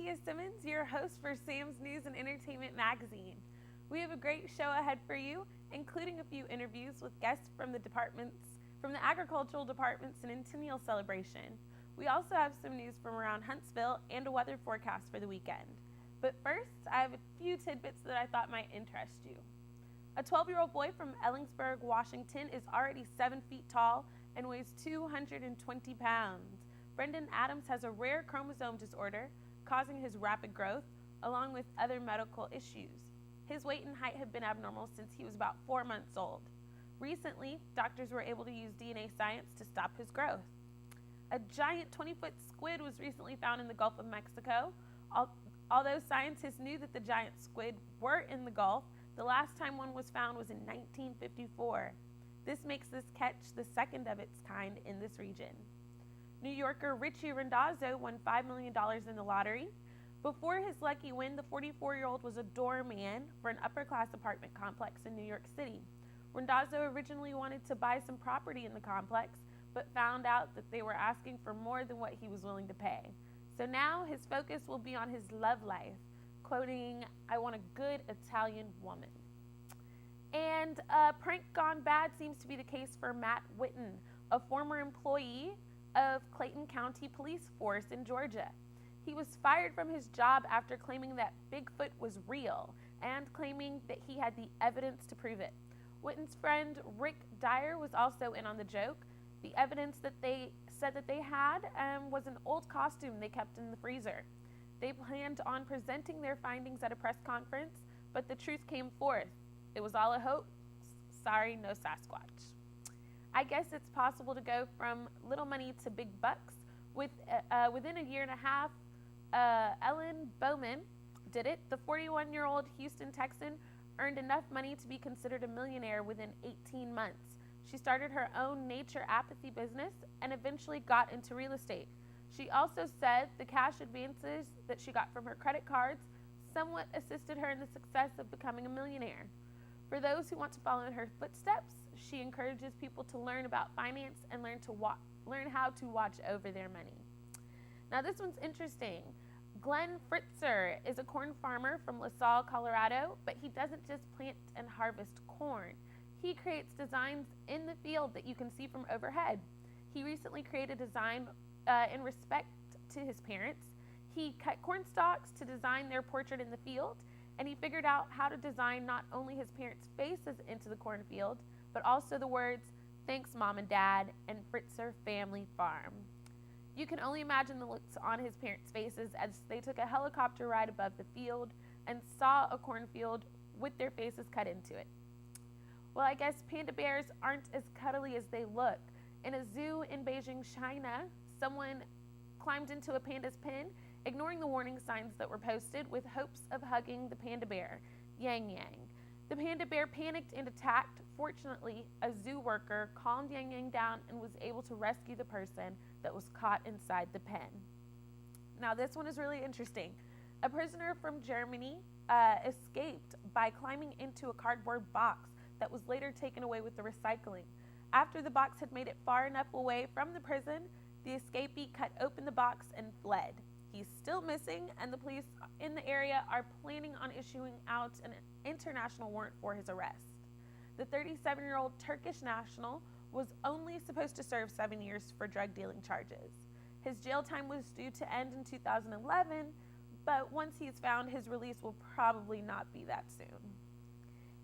Cynthia Simmons, your host for Sam's News and Entertainment Magazine. We have a great show ahead for you, including a few interviews with guests from the agricultural department Centennial celebration. We also have some news from around Huntsville and a weather forecast for the weekend. But first, I have a few tidbits that I thought might interest you. A 12-year-old boy from Ellensburg, Washington is already 7 feet tall and weighs 220 pounds. Brendan Adams has a rare chromosome disorder causing his rapid growth, along with other medical issues. His weight and height have been abnormal since he was about 4 months old. Recently, doctors were able to use DNA science to stop his growth. A giant 20-foot squid was recently found in the Gulf of Mexico. Although scientists knew that the giant squid were in the Gulf, the last time one was found was in 1954. This makes this catch the second of its kind in this region. New Yorker Richie Randazzo won $5 million in the lottery. Before his lucky win, the 44-year-old was a doorman for an upper-class apartment complex in New York City. Randazzo originally wanted to buy some property in the complex, but found out that they were asking for more than what he was willing to pay. So now his focus will be on his love life, quoting, "I want a good Italian woman." And a prank gone bad seems to be the case for Matt Witten, a former employee of Clayton County Police Force in Georgia. He was fired from his job after claiming that Bigfoot was real and claiming that he had the evidence to prove it. Witten's friend Rick Dyer was also in on the joke. The evidence that they said that they had was an old costume they kept in the freezer. They planned on presenting their findings at a press conference, but the truth came forth. It was all a hoax. Sorry, no Sasquatch. I guess it's possible to go from little money to big bucks. Within a year and a half, Ellen Bowman did it. The 41-year-old Houston Texan earned enough money to be considered a millionaire within 18 months. She started her own nature apathy business and eventually got into real estate. She also said the cash advances that she got from her credit cards somewhat assisted her in the success of becoming a millionaire. For those who want to follow in her footsteps, she encourages people to learn about finance and learn how to watch over their money. Now this one's interesting. Glenn Fritzer is a corn farmer from LaSalle, Colorado, but he doesn't just plant and harvest corn. He creates designs in the field that you can see from overhead. He recently created a design in respect to his parents. He cut corn stalks to design their portrait in the field, and he figured out how to design not only his parents' faces into the cornfield, but also the words, "Thanks, Mom and Dad," and "Fritzer Family Farm." You can only imagine the looks on his parents' faces as they took a helicopter ride above the field and saw a cornfield with their faces cut into it. Well, I guess panda bears aren't as cuddly as they look. In a zoo in Beijing, China, someone climbed into a panda's pen, ignoring the warning signs that were posted with hopes of hugging the panda bear, Yang Yang. The panda bear panicked and attacked. Fortunately, a zoo worker calmed Yang Yang down and was able to rescue the person that was caught inside the pen. Now, this one is really interesting. A prisoner from Germany escaped by climbing into a cardboard box that was later taken away with the recycling. After the box had made it far enough away from the prison, the escapee cut open the box and fled. He's still missing, and the police in the area are planning on issuing out an international warrant for his arrest. The 37-year-old Turkish national was only supposed to serve 7 years for drug dealing charges. His jail time was due to end in 2011, but once he's found, his release will probably not be that soon.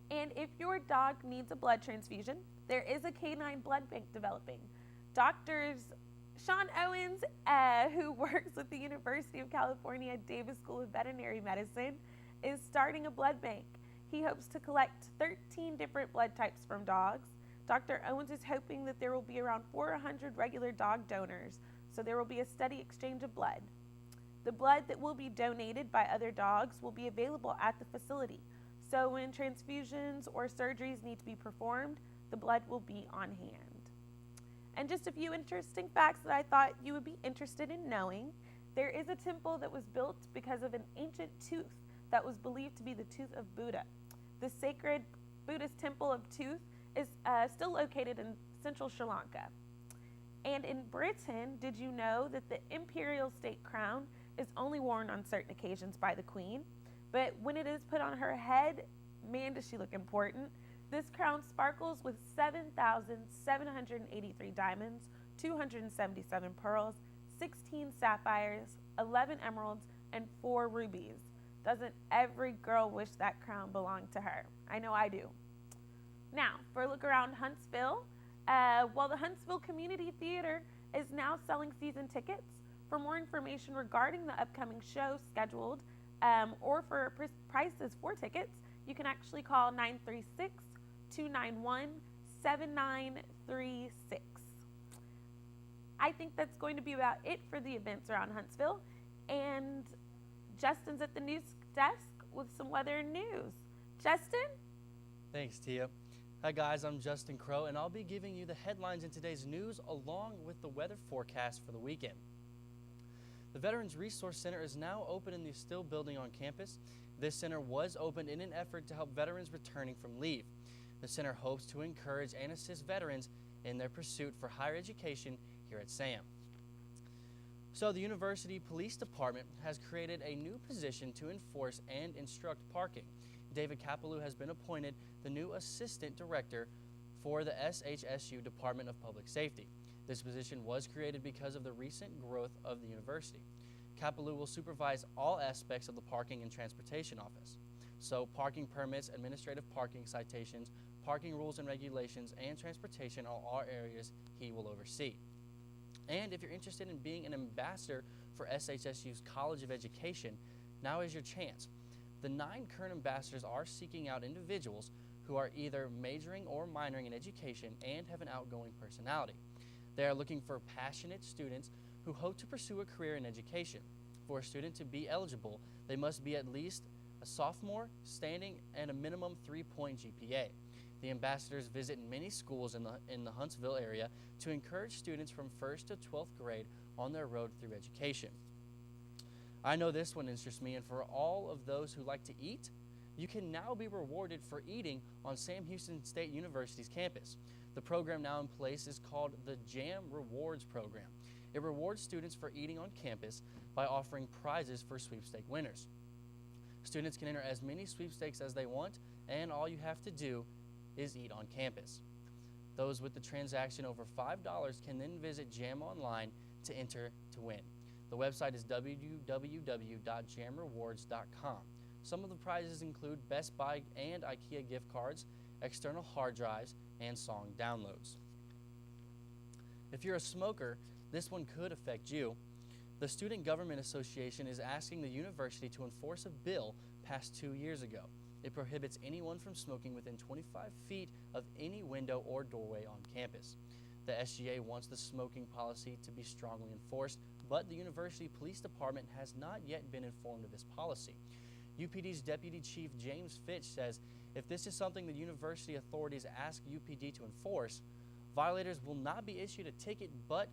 And if your dog needs a blood transfusion, there is a canine blood bank developing. Doctors Sean Owens, who works with the University of California Davis School of Veterinary Medicine, is starting a blood bank. He hopes to collect 13 different blood types from dogs. Dr. Owens is hoping that there will be around 400 regular dog donors, so there will be a steady exchange of blood. The blood that will be donated by other dogs will be available at the facility, so when transfusions or surgeries need to be performed, the blood will be on hand. And just a few interesting facts that I thought you would be interested in knowing. There is a temple that was built because of an ancient tooth that was believed to be the tooth of Buddha. The sacred Buddhist temple of Tooth is still located in central Sri Lanka. And in Britain, did you know that the imperial state crown is only worn on certain occasions by the Queen, but when it is put on her head, man, does she look important. This crown sparkles with 7,783 diamonds, 277 pearls, 16 sapphires, 11 emeralds, and 4 rubies. Doesn't every girl wish that crown belonged to her? I know I do. Now, for a look around Huntsville, the Huntsville Community Theater is now selling season tickets. For more information regarding the upcoming show scheduled or for prices for tickets, you can actually call 936-291-7936. I think that's going to be about it for the events around Huntsville. And Justin's at the news desk with some weather and news. Justin? Thanks, Tia. Hi guys, I'm Justin Crow, and I'll be giving you the headlines in today's news along with the weather forecast for the weekend. The Veterans Resource Center is now open in the Still building on campus. This center was opened in an effort to help veterans returning from leave. The center hopes to encourage and assist veterans in their pursuit for higher education here at SAM. So the University Police Department has created a new position to enforce and instruct parking. David Kapalou has been appointed the new Assistant Director for the SHSU Department of Public Safety. This position was created because of the recent growth of the university. Kapalou will supervise all aspects of the Parking and Transportation Office. So parking permits, administrative parking citations, parking rules and regulations, and transportation are all areas he will oversee. And if you're interested in being an ambassador for SHSU's College of Education, now is your chance. The 9 current ambassadors are seeking out individuals who are either majoring or minoring in education and have an outgoing personality. They are looking for passionate students who hope to pursue a career in education. For a student to be eligible, they must be at least a sophomore, standing, and a minimum 3-point GPA. The ambassadors visit many schools in the Huntsville area to encourage students from 1st to 12th grade on their road through education. I know this one interests me, and for all of those who like to eat, you can now be rewarded for eating on Sam Houston State University's campus. The program now in place is called the Jam Rewards Program. It rewards students for eating on campus by offering prizes for sweepstake winners. Students can enter as many sweepstakes as they want, and all you have to do is eat on campus. Those with the transaction over $5 can then visit Jam online to enter to win. The website is www.jamrewards.com. Some of the prizes include Best Buy and IKEA gift cards, external hard drives, and song downloads. If you're a smoker, this one could affect you. The Student Government Association is asking the university to enforce a bill passed 2 years ago. It prohibits anyone from smoking within 25 feet of any window or doorway on campus. The SGA wants the smoking policy to be strongly enforced, but the University Police Department has not yet been informed of this policy. UPD's Deputy Chief James Fitch says if this is something the university authorities ask UPD to enforce, violators will not be issued a ticket but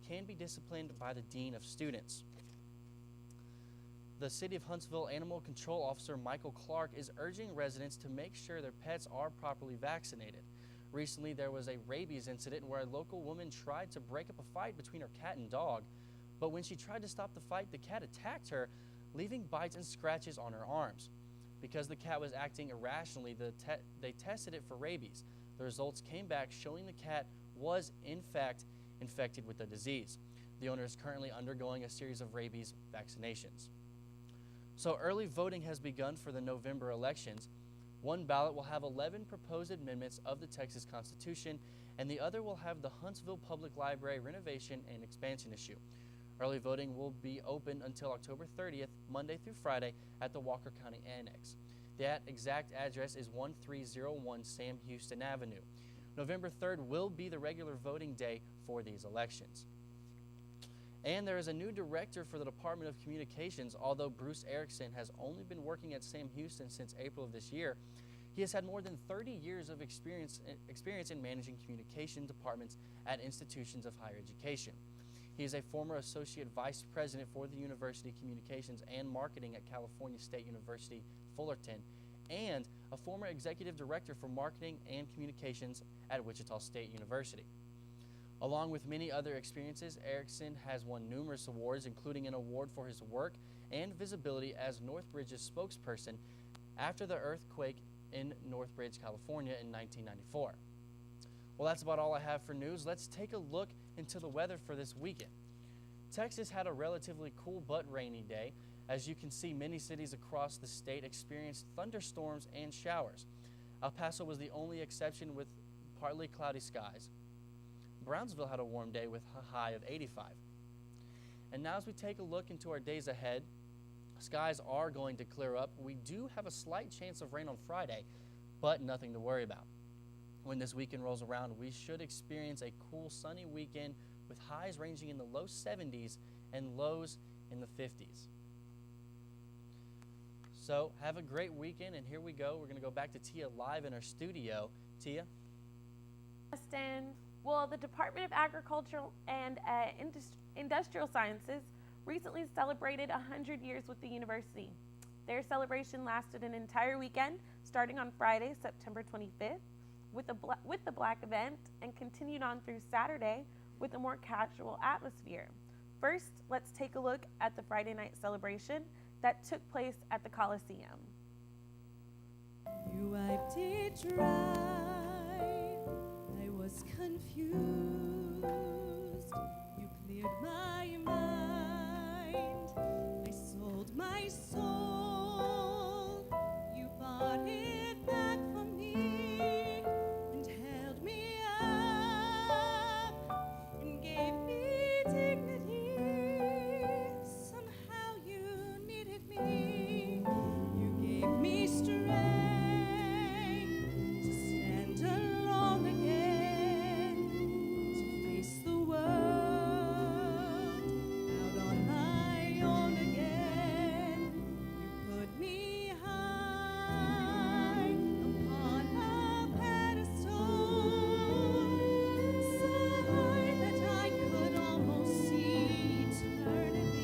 can be disciplined by the Dean of Students. The City of Huntsville Animal Control Officer Michael Clark is urging residents to make sure their pets are properly vaccinated. Recently, there was a rabies incident where a local woman tried to break up a fight between her cat and dog, but when she tried to stop the fight, the cat attacked her, leaving bites and scratches on her arms. Because the cat was acting irrationally, they tested it for rabies. The results came back showing the cat was, in fact, infected with the disease. The owner is currently undergoing a series of rabies vaccinations. So early voting has begun for the November elections. One ballot will have 11 proposed amendments of the Texas Constitution, and the other will have the Huntsville Public Library renovation and expansion issue. Early voting will be open until October 30th, Monday through Friday, at the Walker County Annex. That exact address is 1301 Sam Houston Avenue. November 3rd will be the regular voting day for these elections. And there is a new director for the Department of Communications. Although Bruce Erickson has only been working at Sam Houston since April of this year, he has had more than 30 years of experience in managing communication departments at institutions of higher education. He is a former Associate Vice President for the University Communications and Marketing at California State University, Fullerton, and a former Executive Director for Marketing and Communications at Wichita State University. Along with many other experiences, Erickson has won numerous awards, including an award for his work and visibility as Northbridge's spokesperson after the earthquake in Northbridge, California in 1994. Well, that's about all I have for news. Let's take a look into the weather for this weekend. Texas had a relatively cool but rainy day. As you can see, many cities across the state experienced thunderstorms and showers. El Paso was the only exception with partly cloudy skies. Brownsville had a warm day with a high of 85. And now as we take a look into our days ahead, skies are going to clear up. We do have a slight chance of rain on Friday, but nothing to worry about. When this weekend rolls around, we should experience a cool, sunny weekend with highs ranging in the low 70s and lows in the 50s. So have a great weekend, and here we go. We're going to go back to Tia live in our studio. Tia? Justin, well, the Department of Agriculture and Industrial Sciences recently celebrated 100 years with the university. Their celebration lasted an entire weekend, starting on Friday, September 25th, with the Black event, and continued on through Saturday with a more casual atmosphere. First, let's take a look at the Friday night celebration that took place at the Coliseum. You wiped it dry, I was confused. You cleared my mind, I sold my soul. You bought it back for me and held me up and gave me dignity. Somehow you needed me. You gave me strength to stand alone again, to face the world out on my own again. You put me high upon a pedestal, so high that I could almost see eternity.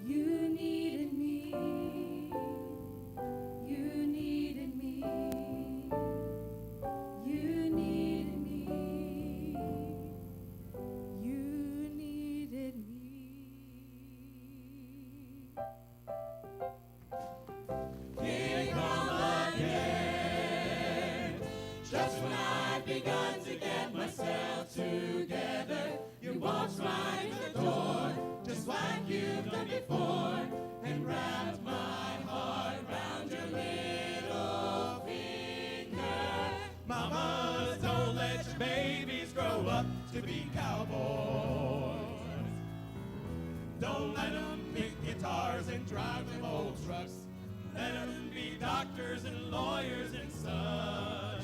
You needed me. You needed me. You needed me. You needed me. Here come again. Just when I'd begun to get myself together, you walked right in the door, just like you've done before, and wrapped my heart round your little finger. Mamas, don't let your babies grow up to be cowboys. Don't let them pick guitars and drive them old trucks. Let them be doctors and lawyers and such.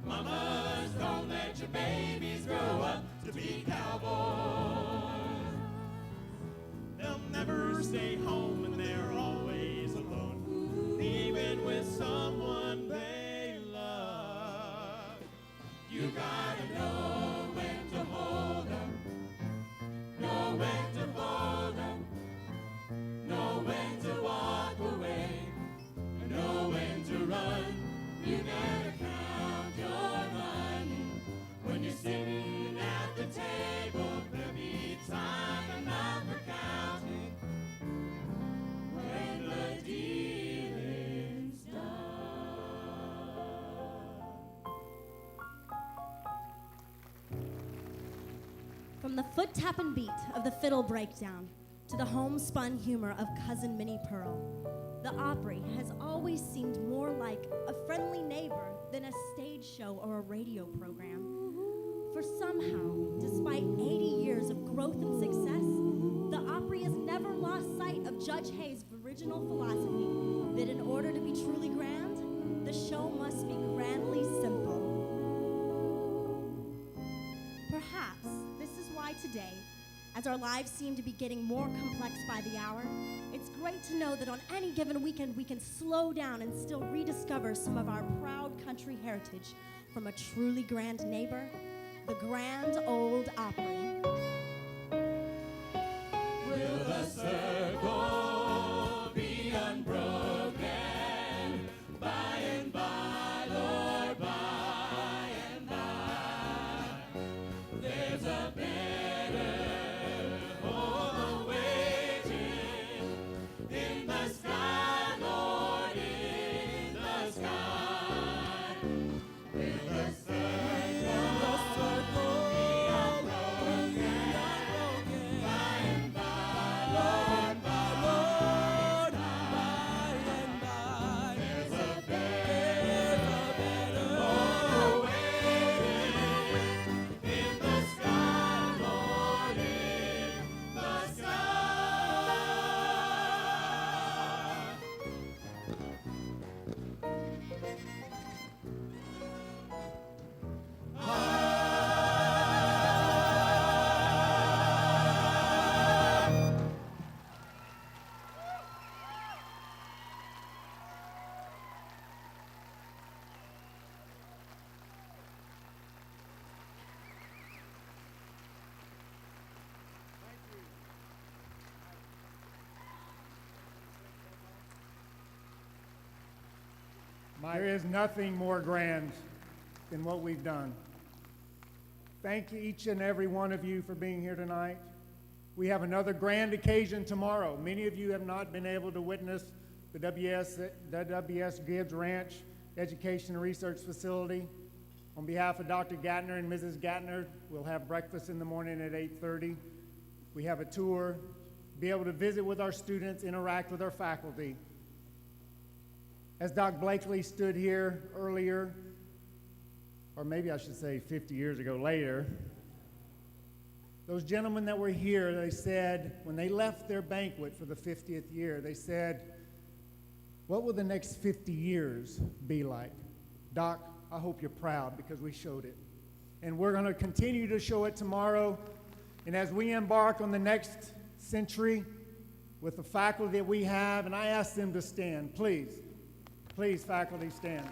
Mamas, don't let your babies grow up to be cowboys. They'll never stay home and they're always alone, even with someone they love. You gotta know when to hold them, know when to fold them, know when to walk away, and know when to run. You gotta count your money when you're sitting at the table. There'll be time enough for counting when the dealing's done. From the foot tap and beat of the fiddle breakdown to the homespun humor of Cousin Minnie Pearl, the Opry has always seemed more like a friendly neighbor than a stage show or a radio program. For somehow, despite 80 years of growth and success, the Opry has never lost sight of Judge Hayes' original philosophy that in order to be truly grand, the show must be grandly simple. Perhaps this is why today, as our lives seem to be getting more complex by the hour, it's great to know that on any given weekend we can slow down and still rediscover some of our proud country heritage from a truly grand neighbor, the Grand Ole Opry. Will the circle be unbroken by and by, Lord, by and by? There is nothing more grand than what we've done. Thank you, each and every one of you, for being here tonight. We have another grand occasion tomorrow. Many of you have not been able to witness the WS Gibbs Ranch Education and Research Facility. On behalf of Dr. Gattner and Mrs. Gattner, we'll have breakfast in the morning at 8:30. We have a tour, be able to visit with our students, interact with our faculty. As Doc Blakely stood here earlier, or maybe I should say 50 years ago later, those gentlemen that were here, they said, when they left their banquet for the 50th year, they said, what will the next 50 years be like? Doc, I hope you're proud because we showed it. And we're going to continue to show it tomorrow. And as we embark on the next century with the faculty that we have, and I ask them to stand, please. Please, faculty, stand.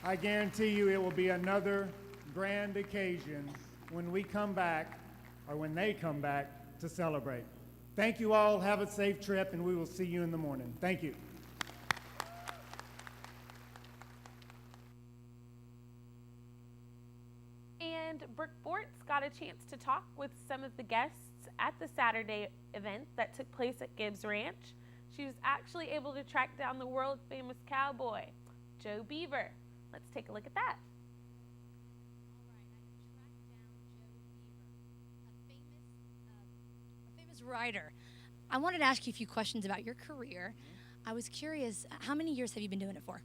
I guarantee you it will be another grand occasion when we come back, or when they come back, to celebrate. Thank you all. Have a safe trip, and we will see you in the morning. Thank you. And Brooke Bortz got a chance to talk with some of the guests at the Saturday event that took place at Gibbs Ranch. She was actually able to track down the world famous cowboy, Joe Bieber. Let's take a look at that. A famous writer. I wanted to ask you a few questions about your career. I was curious, how many years have you been doing it for?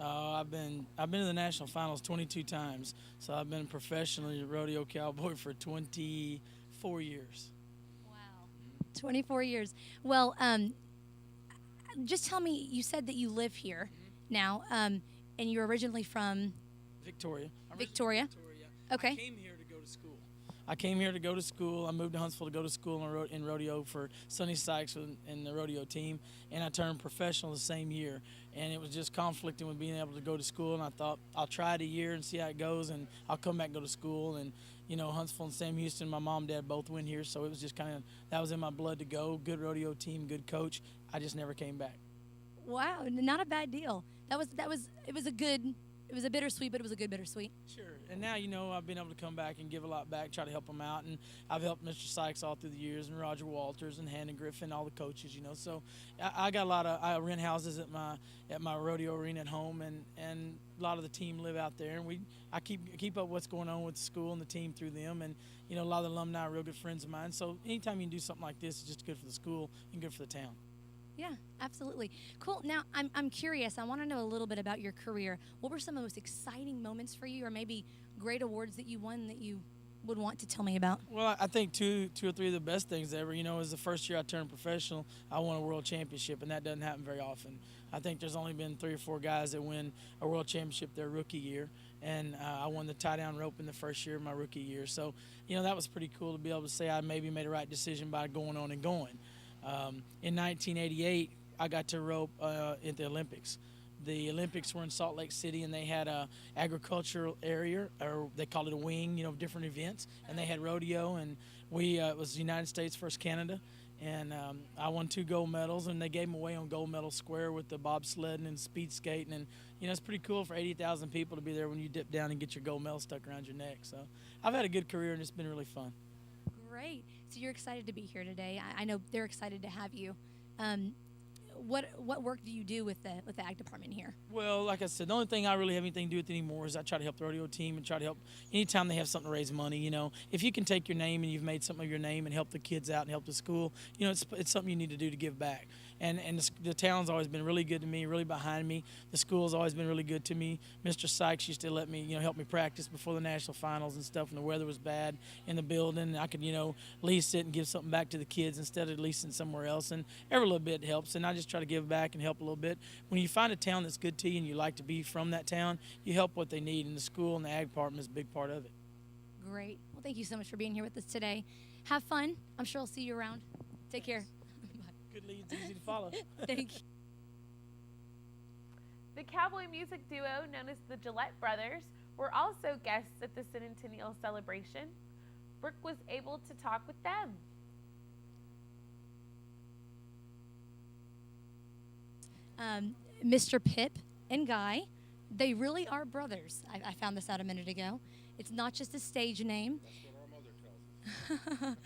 I've been to the national finals 22 times, so I've been a professional rodeo cowboy for 24 years. Wow, 24 years. Well, just tell me, you said that you live here now, and you're originally from Victoria. Victoria? Okay. I came here to go to school. I moved to Huntsville to go to school in rodeo for Sonny Sykes and the rodeo team, and I turned professional the same year. And it was just conflicting with being able to go to school, and I thought I'll try it a year and see how it goes, and I'll come back and go to school. And you know, Huntsville and Sam Houston, my mom and dad both went here, so it was just kind of, that was in my blood to go. Good rodeo team, good coach. I just never came back. Wow, not a bad deal. It was a bittersweet, but it was a good bittersweet. Sure. And now, you know, I've been able to come back and give a lot back, try to help them out. And I've helped Mr. Sykes all through the years, and Roger Walters and Hannon Griffin, all the coaches, you know. So I got a lot of, I rent houses at my rodeo arena at home, and a lot of the team live out there. And I keep up what's going on with the school and the team through them. And, you know, a lot of the alumni are real good friends of mine. So anytime you can do something like this, it's just good for the school and good for the town. Yeah, absolutely. Cool. Now, I'm curious. I want to know a little bit about your career. What were some of the most exciting moments for you, or maybe great awards that you won that you would want to tell me about? Well, I think two or three of the best things ever, you know, is the first year I turned professional, I won a world championship, and that doesn't happen very often. I think there's only been 3 or 4 guys that win a world championship their rookie year, and I won the tie-down rope in the first year of my rookie year. So, you know, that was pretty cool to be able to say I maybe made a right decision by going on and going. In 1988, I got to rope at the Olympics. The Olympics were in Salt Lake City, and they had a agricultural area, or they called it a wing, you know, different events. And they had rodeo, and it was United States versus Canada. And I won 2 gold medals, and they gave them away on Gold Medal Square with the bobsledding and speed skating. And, you know, it's pretty cool for 80,000 people to be there when you dip down and get your gold medal stuck around your neck. So I've had a good career, and it's been really fun. Great. So you're excited to be here today. I know they're excited to have you. What work do you do with the ag department here? Well, like I said, the only thing I really have anything to do with anymore is I try to help the rodeo team and try to help anytime they have something to raise money. You know, if you can take your name and you've made something of your name and help the kids out and help the school, you know, it's something you need to do to give back. And the town's always been really good to me, really behind me. The school's always been really good to me. Mr. Sykes used to let me, you know, help me practice before the national finals and stuff when the weather was bad in the building. I could, you know, lease it and give something back to the kids instead of leasing somewhere else. And every little bit helps, and I just try to give back and help a little bit. When you find a town that's good to you and you like to be from that town, you help what they need, and the school and the ag department is a big part of it. Great. Well, thank you so much for being here with us today. Have fun. I'm sure I'll see you around. Take care. Good leads, easy to follow. Thank you. The cowboy music duo known as the Gillette Brothers were also guests at the Centennial celebration. Brooke was able to talk with them. Mr. Pip and Guy, they really are brothers. I found this out a minute ago. It's not just a stage name. That's what our mother tells us.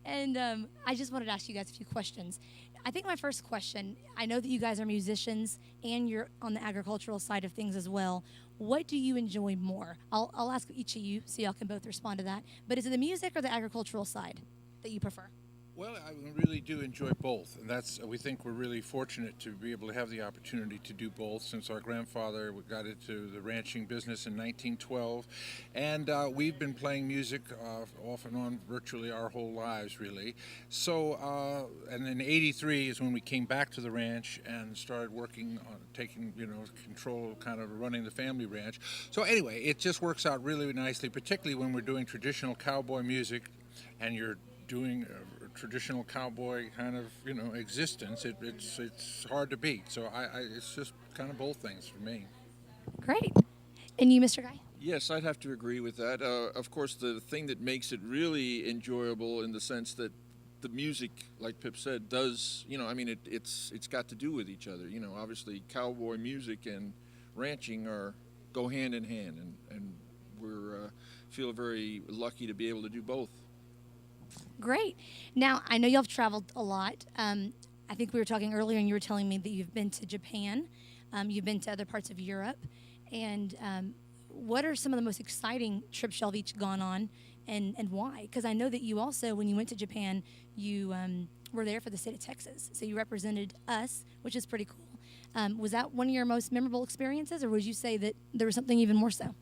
And I just wanted to ask you guys a few questions. I think my first question, I know that you guys are musicians and you're on the agricultural side of things as well. What do you enjoy more? I'll ask each of you so y'all can both respond to that. But is it the music or the agricultural side that you prefer? Well, I really do enjoy both, and we think we're really fortunate to be able to have the opportunity to do both, since our grandfather got into the ranching business in 1912, and we've been playing music off and on virtually our whole lives, really. So, and in '83 is when we came back to the ranch and started working on taking, control, kind of running the family ranch. So anyway, it just works out really nicely, particularly when we're doing traditional cowboy music, and you're doing a traditional cowboy kind of existence. It's hard to beat. So it's just kind of both things for me. Great. And you, Mr. Guy? Yes, I'd have to agree with that. Of course, the thing that makes it really enjoyable in the sense that the music, like Pip said, does, it's got to do with each other. Obviously cowboy music and ranching go hand in hand, and we're feel very lucky to be able to do both. Great. Now, I know y'all have traveled a lot. I think we were talking earlier, and you were telling me that you've been to Japan. You've been to other parts of Europe. And what are some of the most exciting trips y'all have each gone on, and why? Because I know that you also, when you went to Japan, you were there for the state of Texas. So you represented us, which is pretty cool. Was that one of your most memorable experiences, or would you say that there was something even more so?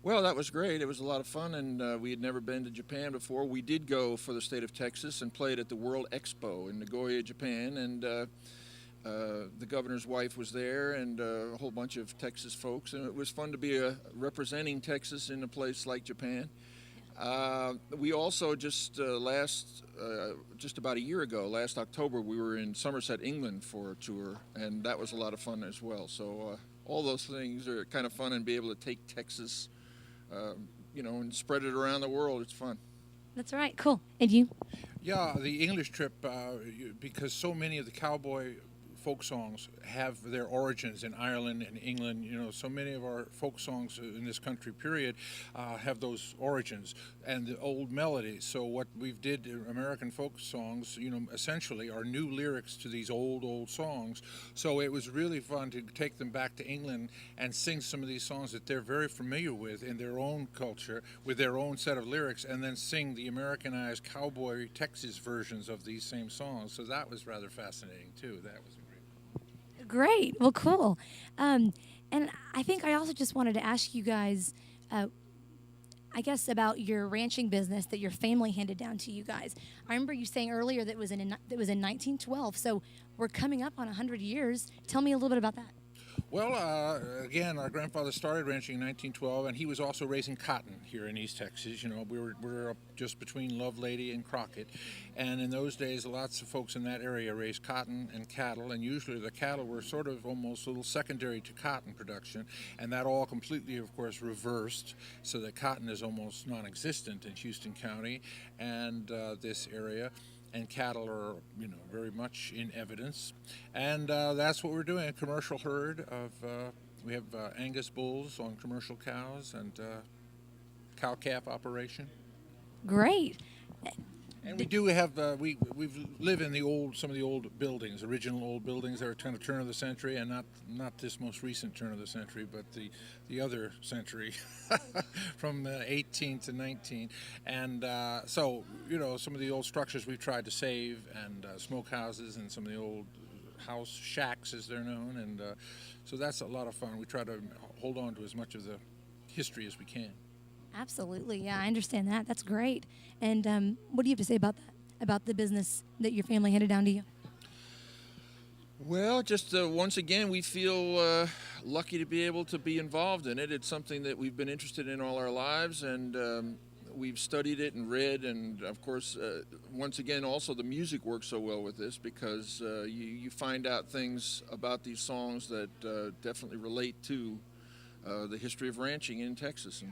Well, that was great. It was a lot of fun, and we had never been to Japan before. We did go for the state of Texas and played at the World Expo in Nagoya, Japan, and the governor's wife was there, and a whole bunch of Texas folks, and it was fun to be representing Texas in a place like Japan. We also just about a year ago, last October, we were in Somerset, England for a tour, and that was a lot of fun as well. So all those things are kind of fun, and be able to take Texas and spread it around the world. It's fun. That's right. Cool. And you? Yeah, the English trip, because so many of the cowboy folk songs have their origins in Ireland and England. So many of our folk songs in this country, period, have those origins and the old melodies. So what we've did in American folk songs, essentially are new lyrics to these old songs. So it was really fun to take them back to England and sing some of these songs that they're very familiar with in their own culture, with their own set of lyrics, and then sing the Americanized cowboy Texas versions of these same songs. So that was rather fascinating too. That was Great. Well, cool. And I think I also just wanted to ask you guys, I guess, about your ranching business that your family handed down to you guys. I remember you saying earlier that it was in 1912. So we're coming up on 100 years. Tell me a little bit about that. Well, again, our grandfather started ranching in 1912, and he was also raising cotton here in East Texas. We were up just between Lovelady and Crockett, and in those days, lots of folks in that area raised cotton and cattle, and usually the cattle were sort of almost a little secondary to cotton production, and that all completely, of course, reversed, so that cotton is almost non-existent in Houston County and this area. And cattle are, very much in evidence. And that's what we're doing, a commercial herd of, we have Angus bulls on commercial cows and cow-calf operation. Great. And we do have, we live in some of the old buildings, original old buildings that are kind of turn of the century, and not this most recent turn of the century, but the other century from 18 to 19. And so, some of the old structures we've tried to save, and smokehouses and some of the old house shacks as they're known. And so that's a lot of fun. We try to hold on to as much of the history as we can. Absolutely. Yeah, I understand that. That's great. And what do you have to say about that, about the business that your family handed down to you? Well, just once again, we feel lucky to be able to be involved in it. It's something that we've been interested in all our lives, and we've studied it and read. And, of course, once again, also the music works so well with this, because you find out things about these songs that definitely relate to the history of ranching in Texas.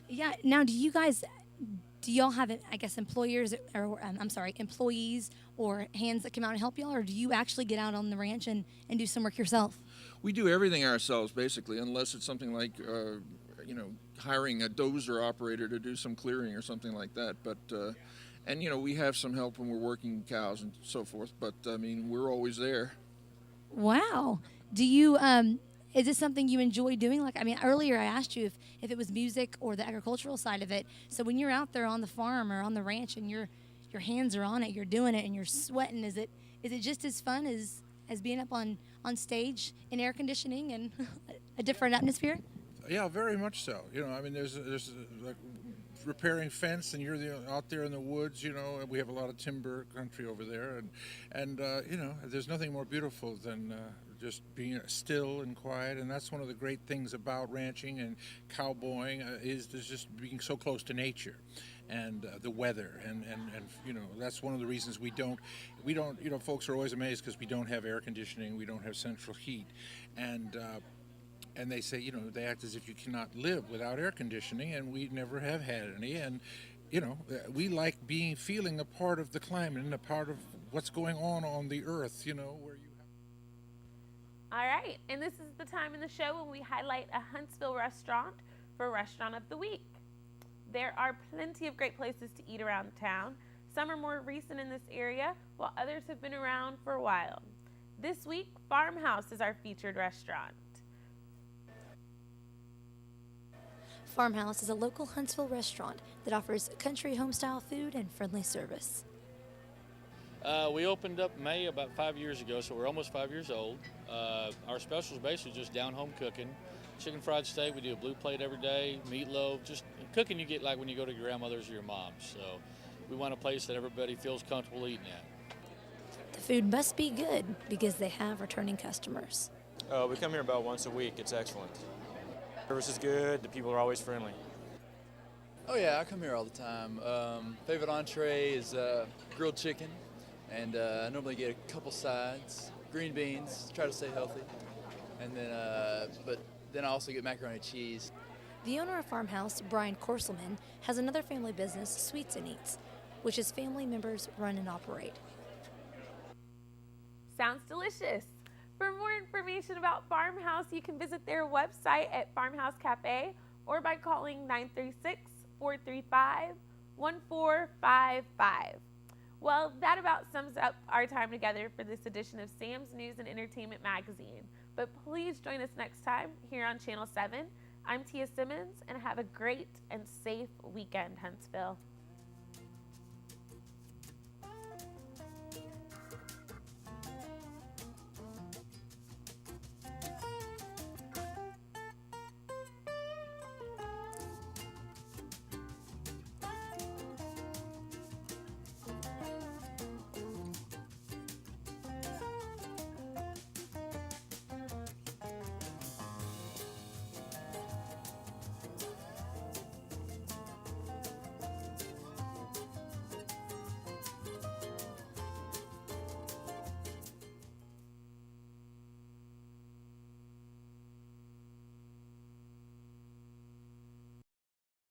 Yeah. Now, do do y'all have, I guess, employees or hands that come out and help y'all, or do you actually get out on the ranch and do some work yourself? We do everything ourselves, basically, unless it's something like, hiring a dozer operator to do some clearing or something like that. But, and, we have some help when we're working cows and so forth. But, we're always there. Wow. Do you, is this something you enjoy doing? Like, earlier I asked you if it was music or the agricultural side of it. So when you're out there on the farm or on the ranch and your hands are on it, you're doing it and you're sweating, is it just as fun as being up on stage in air conditioning and a different atmosphere? Yeah, very much so. There's like repairing fence, and you're out there in the woods. And we have a lot of timber country over there, and there's nothing more beautiful than just being still and quiet. And that's one of the great things about ranching and cowboying is just being so close to nature. And the weather, and that's one of the reasons we don't, folks are always amazed because we don't have air conditioning, we don't have central heat, and they say, they act as if you cannot live without air conditioning, and we never have had any, and we like feeling a part of the climate and a part of what's going on the earth, where you have. All right, and this is the time in the show when we highlight a Huntsville restaurant for Restaurant of the Week. There are plenty of great places to eat around town. Some are more recent in this area, while others have been around for a while. This week, Farmhouse is our featured restaurant. Farmhouse is a local Huntsville restaurant that offers country home-style food and friendly service. We opened up May about 5 years ago, so we're almost 5 years old. Our special is basically just down-home cooking. Chicken fried steak, we do a blue plate every day, meatloaf, just cooking you get like when you go to your grandmother's or your mom's. So we want a place that everybody feels comfortable eating at. The food must be good because they have returning customers. We come here about once a week. It's excellent. Service is good. The people are always friendly. Oh yeah, I come here all the time. Favorite entree is grilled chicken, and I normally get a couple sides, green beans, try to stay healthy, and then then I also get macaroni and cheese. The owner of Farmhouse, Brian Korselman, has another family business, Sweets and Eats, which his family members run and operate. Sounds delicious. For more information about Farmhouse, you can visit their website at Farmhouse Cafe or by calling 936-435-1455. Well, that about sums up our time together for this edition of Sam's News and Entertainment Magazine. But please join us next time here on Channel 7. I'm Tia Simmons, and have a great and safe weekend, Huntsville.